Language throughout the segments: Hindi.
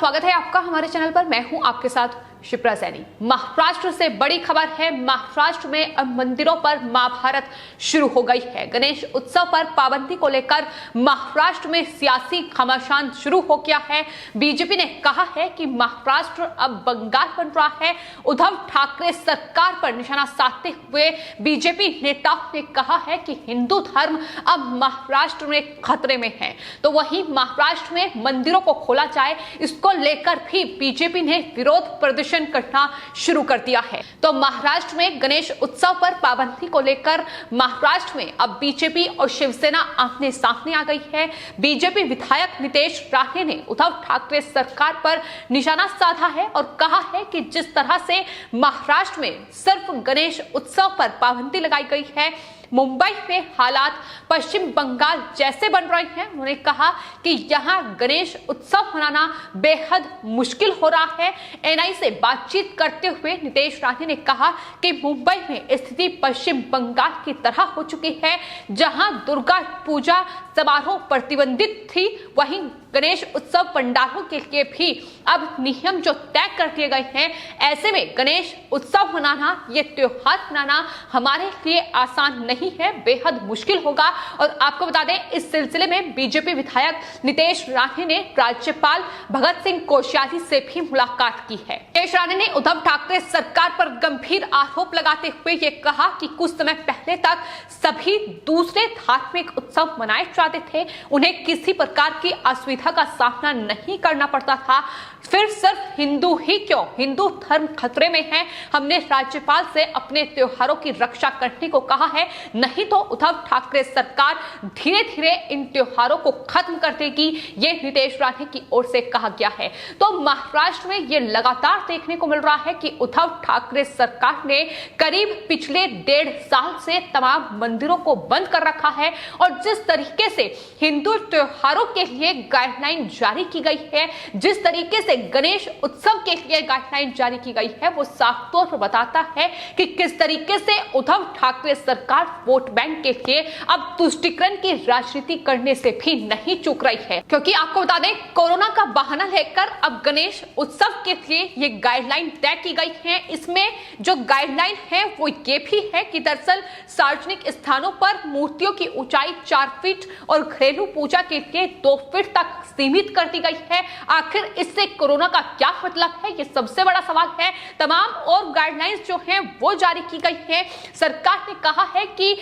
स्वागत है आपका हमारे चैनल पर। मैं हूं आपके साथ शिप्रा सैनी। महाराष्ट्र से बड़ी खबर है। महाराष्ट्र में अब मंदिरों पर महाभारत शुरू हो गई है। गणेश उत्सव पर पाबंदी को लेकर महाराष्ट्र में सियासी घमासान शुरू हो गया है। बीजेपी ने कहा है कि महाराष्ट्र अब बंगाल बन रहा है। उद्धव ठाकरे सरकार पर निशाना साधते हुए बीजेपी नेताओं ने कहा है कि हिंदू धर्म अब महाराष्ट्र में खतरे में है। तो वहीं महाराष्ट्र में मंदिरों को खोला जाए, इसको लेकर भी बीजेपी ने विरोध प्रदर्शन करना शुरू कर दिया है। तो महाराष्ट्र में गणेश उत्सव पर पाबंदी को लेकर महाराष्ट्र में अब बीजेपी और शिवसेना आमने सामने आ गई है। बीजेपी विधायक नितेश राणे ने उद्धव ठाकरे सरकार पर निशाना साधा है और कहा है कि जिस तरह से महाराष्ट्र में सिर्फ गणेश उत्सव पर पाबंदी लगाई गई है, मुंबई में हालात पश्चिम बंगाल जैसे बन रहे हैं। उन्होंने कहा कि यहां गणेश उत्सव मनाना बेहद मुश्किल हो रहा है। एनआई से बातचीत करते हुए नितेश राणे ने कहा कि मुंबई में स्थिति पश्चिम बंगाल की तरह हो चुकी है, जहां दुर्गा पूजा समारोह प्रतिबंधित थी, वहीं गणेश उत्सव पंडालों के लिए भी अब नियम जो तय कर दिए गए हैं। ऐसे में गणेश उत्सव मनाना, ये त्योहार मनाना हमारे लिए आसान नहीं है, बेहद मुश्किल होगा। और आपको बता दें, इस सिलसिले में बीजेपी विधायक नितेश राणे ने राज्यपाल भगत सिंह कोश्यारी से भी मुलाकात की है। नितेश राणे ने उद्धव ठाकरे सरकार पर गंभीर आरोप लगाते हुए ये कहा कि कुछ समय पहले तक सभी दूसरे धार्मिक उत्सव मनाए जाते थे, उन्हें किसी प्रकार की असुविधा का सामना नहीं करना पड़ता था। फिर सिर्फ हिंदू ही क्यों, हिंदू धर्म खतरे में है। हमने राज्यपाल से अपने त्योहारों की रक्षा करने को कहा है, नहीं तो उद्धव ठाकरे सरकार धीरे धीरे इन त्योहारों को खत्म कर देगी, ये नितेश राणे की ओर से कहा गया है। तो महाराष्ट्र में ये लगातार देखने को मिल रहा है कि उद्धव ठाकरे सरकार ने करीब पिछले 1.5 साल से तमाम मंदिरों को बंद कर रखा है और जिस तरीके से हिंदू त्योहारों के लिए गाइडलाइन जारी की गई है, जिस तरीके से गणेश उत्सव के लिए गाइडलाइन जारी की गई है, वो साफ तौर पर बताता है कि किस तरीके से उद्धव ठाकरे सरकार वोट बैंक के लिए अब तुष्टीकरण की राजनीति करने से भी नहीं चूक रही है। क्योंकि आपको बता दें, कोरोना का बहाना लेकर अब गणेश उत्सव के लिए ये गाइडलाइन तय की गई है। इसमें जो गाइडलाइन है वो ये भी है कि दरअसल सार्वजनिक स्थानों पर मूर्तियों की ऊंचाई 4 फीट और घरेलू पूजा के लिए 2 फीट तक सीमित कर दी गई है। आखिर इससे कोरोना का क्या मतलब है, ये सबसे बड़ा सवाल है। तमाम और गाइडलाइंस जो हैं वो जारी की गई है। सरकार ने कहा है कि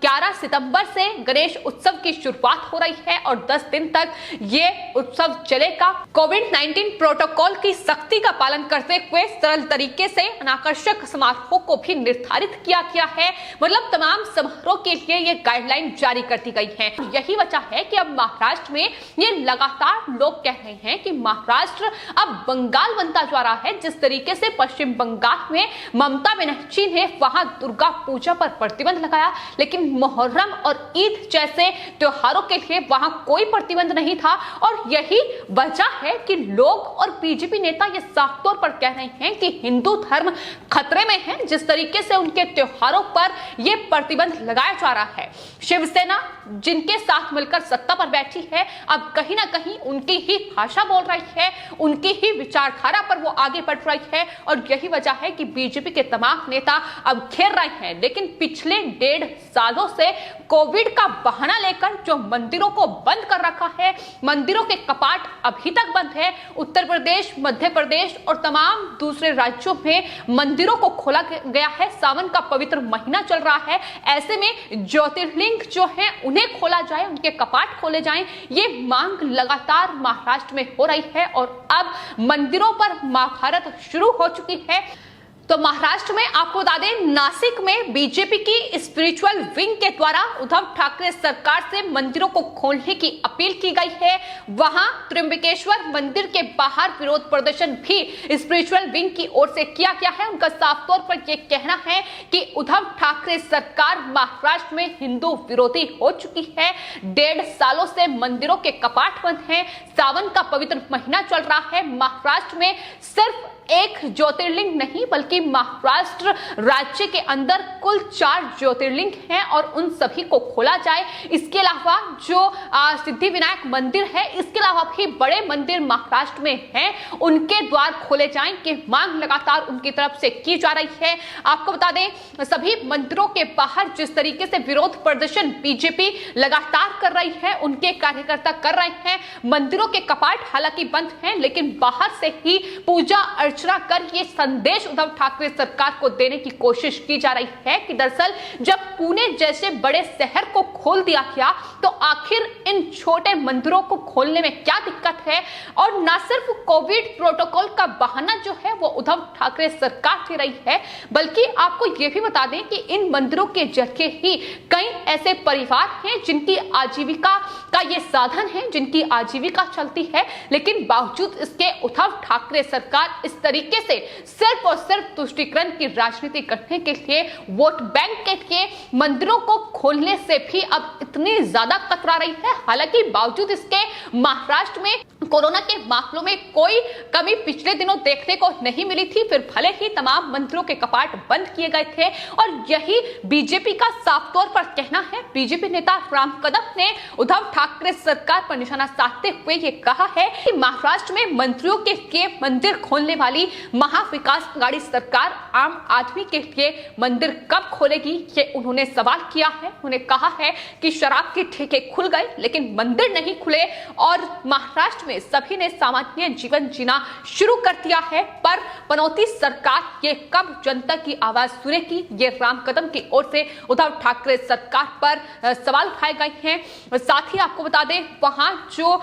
11 सितंबर से गणेश उत्सव की शुरुआत हो रही है और 10 दिन तक ये उत्सव चलेगा। कोविड-19 प्रोटोकॉल की सख्ती का पालन करते हुए सरल तरीके से अनाकर्षक समारोह को भी निर्धारित किया गया है। मतलब तमाम समारोह के लिए ये गाइडलाइन जारी कर दी गई है। यही वजह है कि अब महाराष्ट्र में ये लगातार लोग कह रहे हैं कि महाराष्ट्र अब बंगाल बनता जा रहा है। जिस तरीके से पश्चिम बंगाल में ममता बनर्जी ने वहां दुर्गा पूजा पर प्रतिबंध लगाया, लेकिन मुहर्रम और ईद जैसे त्योहारों के लिए वहां कोई प्रतिबंध नहीं था। और यही वजह है कि लोग और बीजेपी नेता ये साफ तौर पर कह रहे हैं कि हिंदू धर्म खतरे में है, जिस तरीके से उनके त्योहारों पर यह प्रतिबंध लगाया जा रहा है। शिवसेना जिनके साथ मिलकर सत्ता पर बैठी है, अब कहीं ना कहीं उनकी ही भाषा बोल रही है, उनकी ही विचारधारा पर वो आगे बढ़ रही है और यही वजह है कि बीजेपी के तमाम नेता अब घेर रहे हैं। लेकिन पिछले 1.5 सालों से कोविड का बहाना लेकर जो मंदिरों को बंद कर रखा है, मंदिरों के कपाट अभी तक बंद है। उत्तर प्रदेश, मध्य प्रदेश और तमाम दूसरे राज्यों में मंदिरों को खोला गया है। सावन का पवित्र महीना चल रहा है, ऐसे में ज्योतिर्लिंग जो है उन्हें खोला जाए, उनके कपाट खोले जाएं, ये मांग लगातार महाराष्ट्र में हो रही है और अब मंदिरों पर महाभारत शुरू हो चुकी है। तो महाराष्ट्र में आपको बता दें, नासिक में बीजेपी की स्पिरिचुअल विंग के द्वारा उद्धव ठाकरे सरकार से मंदिरों को खोलने की अपील की गई है। वहां त्र्यंबकेश्वर मंदिर के बाहर विरोध प्रदर्शन भी स्पिरिचुअल विंग की ओर से किया गया है। उनका साफ तौर पर यह कहना है कि उद्धव ठाकरे सरकार महाराष्ट्र में हिंदू विरोधी हो चुकी है। 1.5 सालों से मंदिरों के कपाट बंद हैं। सावन का पवित्र महीना चल रहा है। महाराष्ट्र में सिर्फ एक ज्योतिर्लिंग नहीं बल्कि बल्कि महाराष्ट्र राज्य के अंदर कुल 4 ज्योतिर्लिंग हैं और उन सभी को खोला जाए। इसके अलावा जो सिद्धिविनायक मंदिर है, इसके अलावा भी बड़े मंदिर महाराष्ट्र में हैं, उनके द्वार खोले जाएं कि मांग लगातार उनकी तरफ से की जा रही है। आपको बता दें, सभी मंदिरों के बाहर जिस तरीके से विरोध प्रदर्शन बीजेपी लगातार कर रही है, उनके कार्यकर्ता कर रहे हैं। मंदिरों के कपाट हालांकि बंद हैं, लेकिन बाहर से ही पूजा अर्चना कर ये संदेश उद्धव ठाकरे सरकार को देने की कोशिश की जा रही है कि दरअसल जब पुणे जैसे बड़े शहर को खोल दिया गया तो आखिर इन छोटे मंदिरों को खोलने में क्या दिक्कत है। और न सिर्फ कोविड प्रोटोकॉल का बहाना जो है वो उद्धव ठाकरे सरकार दे रही है, बल्कि आपको यह भी बता दें कि इन मंदिरों के जरिए ही कई ऐसे परिवार हैं जिनकी आजीविका का ये साधन है, जिनकी आजीविका चलती है, लेकिन बावजूद इसके उद्धव ठाकरे सरकार इस तरीके से सिर्फ और सिर्फ तुष्टीकरण की राजनीति करने के लिए, वोट बैंक के लिए मंदिरों को खोलने से भी अब इतनी ज्यादा कतरा रही है। हालांकि बावजूद इसके महाराष्ट्र में कोरोना के मामलों में कोई कमी पिछले दिनों देखने को नहीं मिली थी, फिर भले ही तमाम मंदिरों के कपाट बंद किए गए थे। और यही बीजेपी का साफ तौर पर कहना है। बीजेपी नेता राम कदम ने उद्धव ठाकरे सरकार पर निशाना साधते हुए ये कहा है कि महाराष्ट्र में मंत्रियों के लिए मंदिर खोलने वाली महाविकास आघाड़ी सरकार आम आदमी के लिए मंदिर कब खोलेगी, ये उन्होंने सवाल किया है। उन्होंने कहा है कि शराब के ठेके खुल गए लेकिन मंदिर नहीं खुले और महाराष्ट्र में सभी ने सामान्य जीवन जीना शुरू कर दिया है, पर पनौती सरकार ये कब जनता की आवाज सुनेगी, ये राम कदम की ओर से उद्धव ठाकरे सरकार पर सवाल उठाए गए हैं। साथ ही आपको बता दें, वहां जो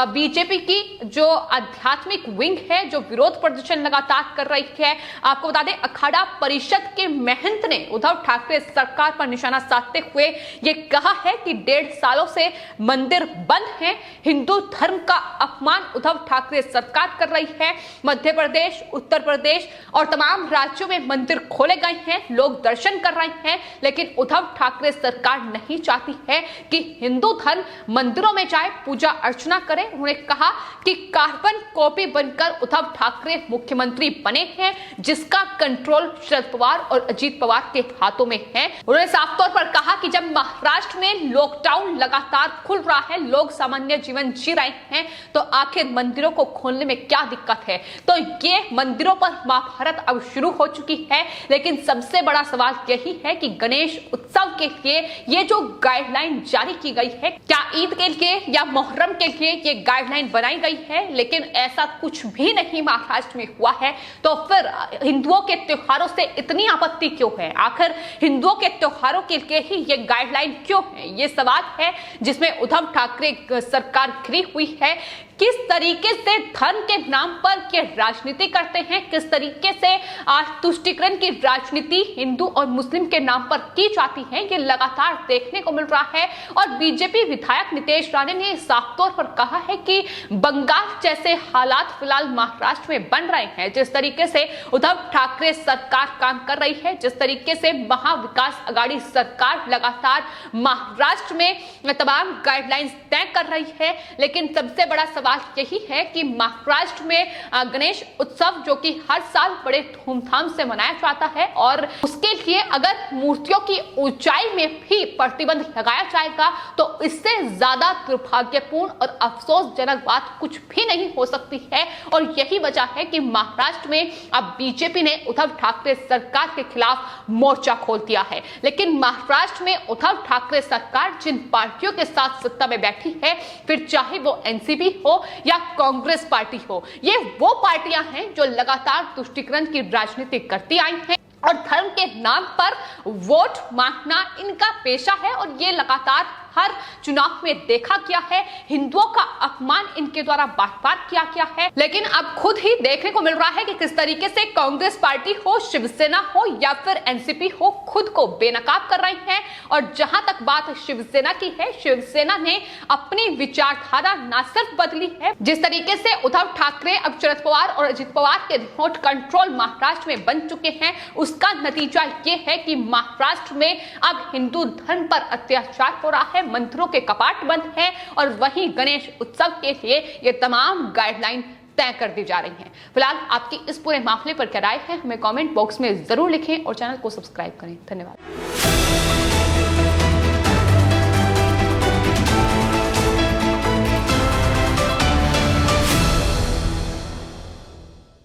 बीजेपी की जो आध्यात्मिक विंग है, जो विरोध प्रदर्शन लगातार कर रही है, आपको बता दें अखाड़ा परिषद के महंत ने उद्धव ठाकरे सरकार पर निशाना साधते हुए ये कहा है कि 1.5 सालों से मंदिर बंद हैं, हिंदू धर्म का अपमान उद्धव ठाकरे सरकार कर रही है। मध्य प्रदेश, उत्तर प्रदेश और तमाम राज्यों में मंदिर खोले गए हैं, लोग दर्शन कर रहे हैं, लेकिन उद्धव ठाकरे सरकार नहीं चाहती है कि हिंदू धर्म मंदिरों में जाए, पूजा अर्चना करे। उन्होंने कहा कि कार्बन कॉपी बनकर उद्धव ठाकरे मुख्यमंत्री बने हैं, जिसका कंट्रोल शरद पवार और अजीत पवार के हाथों में है। उन्होंने साफ तौर पर कहा कि जब महाराष्ट्र में लॉकडाउन लगातार खुल रहा है, लोग सामान्य जीवन जी रहे हैं, तो आखिर मंदिरों को खोलने में क्या दिक्कत है। तो ये मंदिरों पर महाभारत अब शुरू हो चुकी है, लेकिन सबसे बड़ा सवाल यही है कि गणेश उत्सव के लिए ये जो गाइडलाइन जारी की गई है, क्या ईद के लिए या मुहर्रम के लिए ये गाइडलाइन बनाई गई है, लेकिन ऐसा कुछ भी नहीं महाराष्ट्र में हुआ है। तो फिर हिंदुओं के त्योहारों से इतनी आपत्ति क्यों है, आखिर हिंदुओं के त्योहारों के लिए ही ये गाइडलाइन क्यों है, ये सवाल है जिसमें उद्धव ठाकरे सरकार घिरी हुई है। किस तरीके से धर्म के नाम पर ये राजनीति करते हैं, किस तरीके से तुष्टीकरण की राजनीति हिंदू और मुस्लिम के नाम पर की जाती है, ये लगातार देखने को मिल रहा है। और बीजेपी विधायक नितेश राणे ने साफ तौर पर कहा है कि बंगाल जैसे हालात फिलहाल महाराष्ट्र में बन रहे हैं। जिस तरीके से उद्धव ठाकरे सरकार काम कर रही है, जिस तरीके से महाविकास आघाड़ी सरकार लगातार महाराष्ट्र में तमाम गाइडलाइंस तय कर रही है, लेकिन सबसे बड़ा सवाल यही है कि महाराष्ट्र में गणेश उत्सव जो कि हर साल बड़े धूमधाम से मनाया जाता है, और उसके लिए अगर मूर्तियों की ऊंचाई में भी प्रतिबंध लगाया जाएगा तो इससे ज्यादा दुर्भाग्यपूर्ण और अफसोसजनक बात कुछ भी नहीं हो सकती है। और यही वजह है कि महाराष्ट्र में अब बीजेपी ने उद्धव ठाकरे सरकार के खिलाफ मोर्चा खोल दिया है। लेकिन महाराष्ट्र में उद्धव ठाकरे सरकार जिन पार्टियों के साथ सत्ता में बैठी है, फिर चाहे वो एनसीपी हो या कांग्रेस पार्टी हो, ये वो पार्टियां हैं जो लगातार तुष्टीकरण की राजनीति करती आई हैं और धर्म के नाम पर वोट मांगना इनका पेशा है। और ये लगातार हर चुनाव में देखा गया है, हिंदुओं का अपमान इनके द्वारा बार बार किया गया है। लेकिन अब खुद ही देखने को मिल रहा है कि किस तरीके से कांग्रेस पार्टी हो, शिवसेना हो या फिर एनसीपी हो, खुद को बेनकाब कर रही है। और जहां तक बात शिवसेना की है, शिवसेना ने अपनी विचारधारा न सिर्फ बदली है, जिस तरीके से उद्धव ठाकरे अब शरद पवार और अजित पवार के रिमोट कंट्रोल महाराष्ट्र में बन चुके हैं, उसका नतीजा ये है कि महाराष्ट्र में अब हिंदू धर्म पर अत्याचार हो रहा है, मंदिरों के कपाट बंद हैं और वहीं गणेश उत्सव के लिए ये तमाम गाइडलाइन तय कर दी जा रही हैं। फिलहाल आपकी इस पूरे मामले पर क्या राय है, हमें कमेंट बॉक्स में जरूर लिखें और चैनल को सब्सक्राइब करें। धन्यवाद।